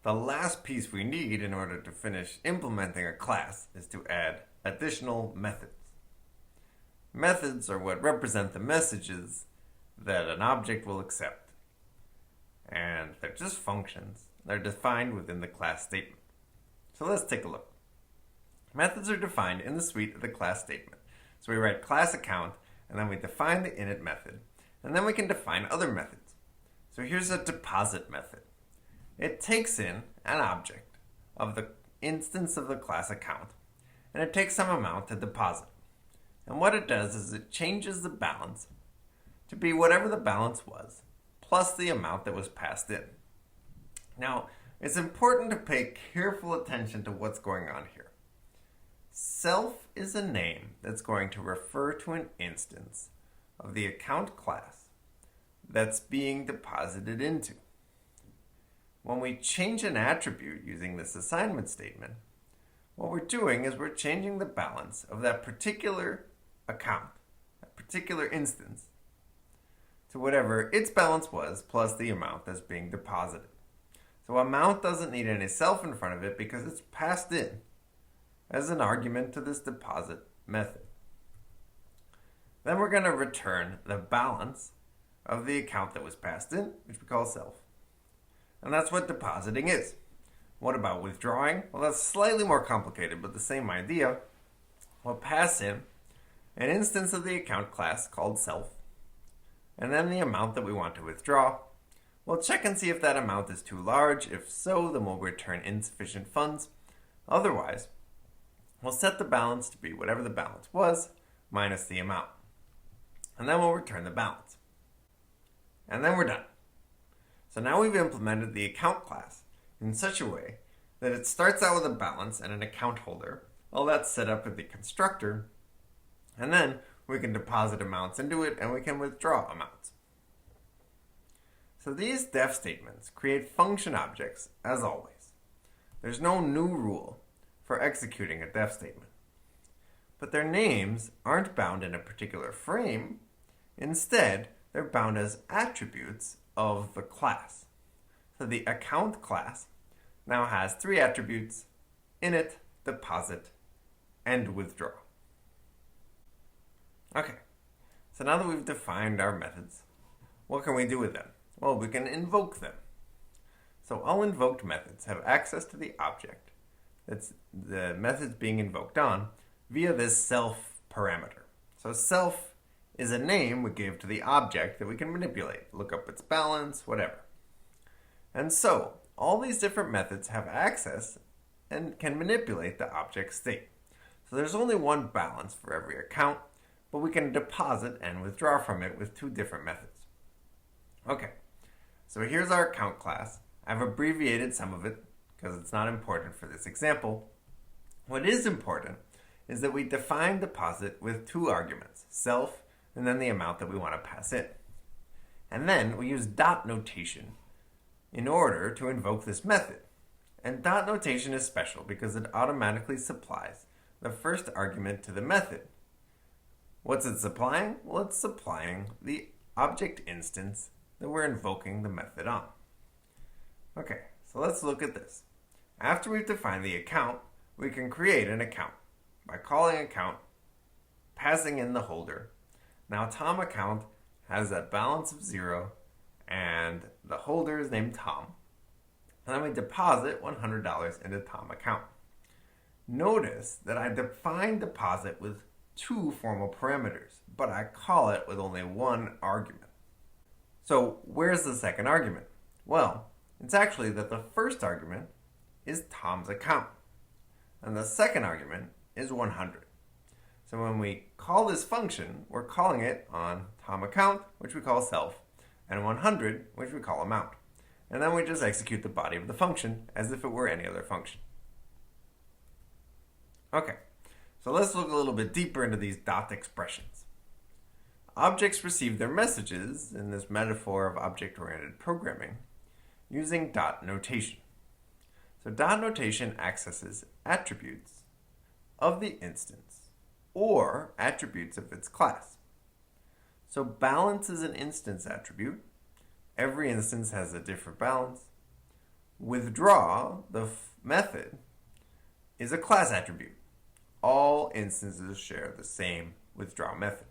The last piece we need in order to finish implementing a class is to add additional methods. Methods are what represent the messages that an object will accept. And they're just functions. They're defined within the class statement. So let's take a look. Methods are defined in the suite of the class statement. So we write class account, and then we define the init method, and then we can define other methods. So here's a deposit method. It takes in an object of the instance of the class account, and it takes some amount to deposit. And what it does is it changes the balance to be whatever the balance was, plus the amount that was passed in. Now, it's important to pay careful attention to what's going on here. Self is a name that's going to refer to an instance of the account class that's being deposited into. When we change an attribute using this assignment statement, what we're doing is we're changing the balance of that particular account, that particular instance, to whatever its balance was plus the amount that's being deposited. So amount doesn't need any self in front of it because it's passed in as an argument to this deposit method. Then we're going to return the balance of the account that was passed in, which we call self. And that's what depositing is. What about withdrawing? Well, that's slightly more complicated, but the same idea. We'll pass in an instance of the account class called self, and then the amount that we want to withdraw. We'll check and see if that amount is too large. If so, then we'll return insufficient funds. Otherwise, we'll set the balance to be whatever the balance was minus the amount. And then we'll return the balance. And then we're done. So now we've implemented the account class in such a way that it starts out with a balance and an account holder. All that's set up with the constructor. And then we can deposit amounts into it and we can withdraw amounts. So these def statements create function objects as always. There's no new rule for executing a def statement. But their names aren't bound in a particular frame. Instead, they're bound as attributes of the class. So the account class now has 3 attributes: init, deposit, and withdraw. Okay, so now that we've defined our methods, what can we do with them? Well, we can invoke them. So all invoked methods have access to the object that's the methods being invoked on via this self parameter. So self is a name we give to the object that we can manipulate, look up its balance, whatever. And so all these different methods have access and can manipulate the object state. So there's only one balance for every account, but we can deposit and withdraw from it with 2 different methods. Okay, so here's our account class. I've abbreviated some of it because it's not important for this example. What is important is that we define deposit with 2 arguments, self and then the amount that we want to pass in. And then we use dot notation in order to invoke this method. And dot notation is special because it automatically supplies the first argument to the method. What's it supplying? Well, it's supplying the object instance that we're invoking the method on. Okay, so let's look at this. After we've defined the account, we can create an account by calling account, passing in the holder. Now Tom account has a balance of 0 and the holder is named Tom. And then we deposit $100 into Tom account. Notice that I define deposit with 2 formal parameters, but I call it with only 1 argument. So where's the second argument? Well, it's actually that the first argument is Tom's account, and the second argument is 100. So when we call this function, we're calling it on Tom account, which we call self, and 100, which we call amount. And then we just execute the body of the function as if it were any other function. Okay, so let's look a little bit deeper into these dot expressions. Objects receive their messages, in this metaphor of object-oriented programming, using dot notation. So dot notation accesses attributes of the instance or attributes of its class. So balance is an instance attribute. Every instance has a different balance. Withdraw, the method, is a class attribute. All instances share the same withdraw method.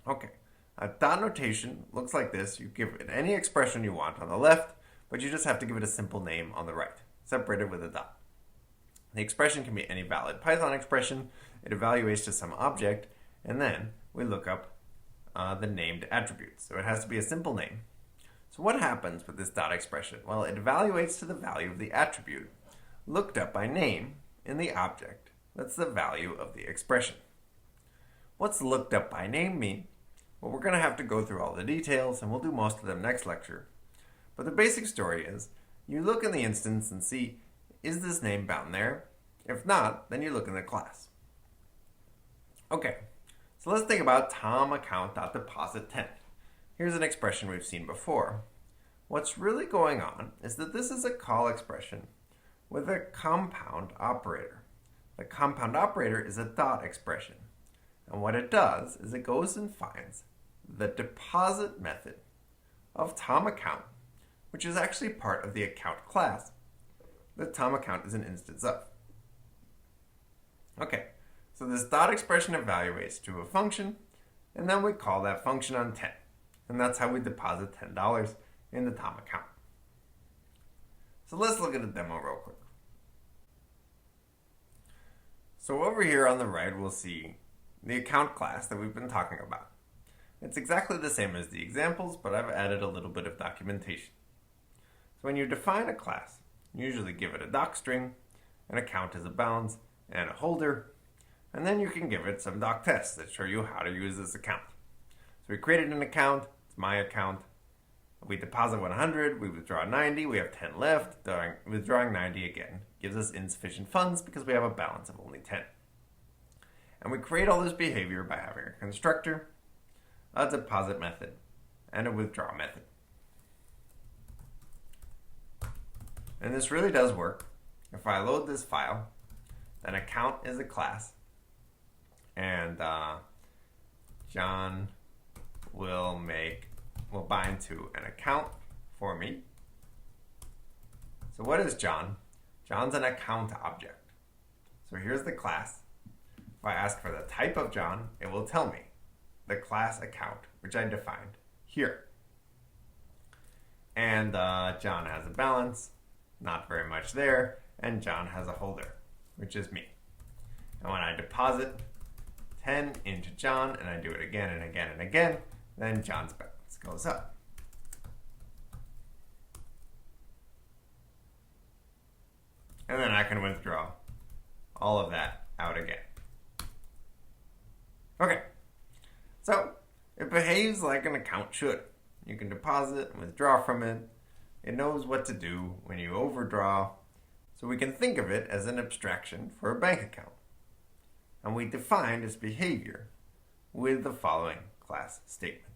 Okay, a dot notation looks like this. You give it any expression you want on the left, but you just have to give it a simple name on the right, separated with a dot. The expression can be any valid Python expression. It evaluates to some object, and then we look up the named attributes. So it has to be a simple name. So what happens with this dot expression? Well, it evaluates to the value of the attribute looked up by name in the object. That's the value of the expression. What's looked up by name mean? Well, we're going to have to go through all the details, and we'll do most of them next lecture. But the basic story is, you look in the instance and see, is this name bound there? If not, then you look in the class. Okay, so let's think about TomAccount.deposit10. Here's an expression we've seen before. What's really going on is that this is a call expression with a compound operator. The compound operator is a dot expression. And what it does is it goes and finds the deposit method of TomAccount, which is actually part of the account class that TomAccount is an instance of. Okay, so this dot expression evaluates to a function, and then we call that function on 10. And that's how we deposit $10 in the TomAccount. So let's look at a demo real quick. So over here on the right, we'll see the account class that we've been talking about. It's exactly the same as the examples, but I've added a little bit of documentation. So when you define a class, you usually give it a doc string, an account as a bounds, and a holder, and then you can give it some doc tests that show you how to use this account. So we created an account, it's my account, we deposit 100, we withdraw 90, we have 10 left, withdrawing 90 again gives us insufficient funds because we have a balance of only 10. And we create all this behavior by having a constructor, a deposit method, and a withdraw method. And this really does work. If I load this file, then account is a class, and John will bind to an account for me. So what is John? John's an account object. So here's the class. If I ask for the type of John, it will tell me the class account, which I defined here. And John has a balance, not very much there, and John has a holder, which is me. And when I deposit 10 into John, and I do it again and again and again, then John's balance goes up. And then I can withdraw all of that out again. Okay, so it behaves like an account should. You can deposit and withdraw from it. It knows what to do when you overdraw. So we can think of it as an abstraction for a bank account. And we define its behavior with the following class statement.